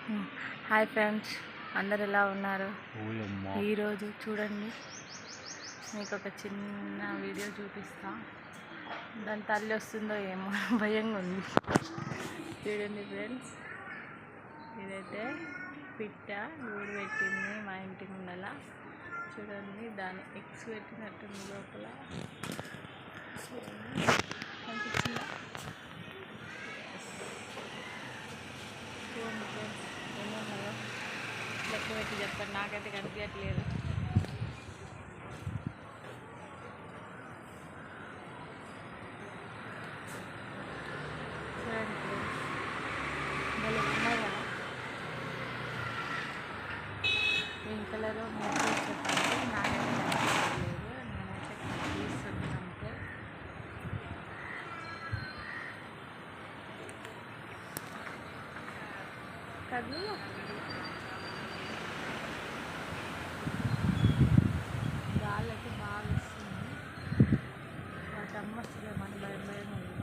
Hi friends, అందరు ఎలా ఉన్నారు? ఈరోజు చూడండి, మీకు ఒక చిన్న వీడియో చూపిస్తా. దాని తల్లి వస్తుందో ఏమో భయంగా ఉంది. చూడండి ఫ్రెండ్స్, ఇదైతే పిట్ట గూడు పెట్టింది మా ఇంటి ముందల. చూడండి, దాని ఎగ్స్ పెట్టినట్టుంది లోపల. అనిపించిందా? చూడండి ఫ్రెండ్స్, ఎన్నో ఉన్నాయో లెక్క పెట్టి చెప్తాను, నాకైతే కనిపించట్లేదు. చూడండి ఫ్రెండ్స్, భలే ఉన్నాయి కదా. గ్రీన్ కలర్ మీరు చెప్పండి, నాకైతే కనిపించట్లేదు. నేనైతే తీస్తుంది అంతే. కళ్ళు గాలి అయితే బాగా వస్తుంది. వాటి అమ్మ వస్తుంది, మన భయం భయం ఉంది.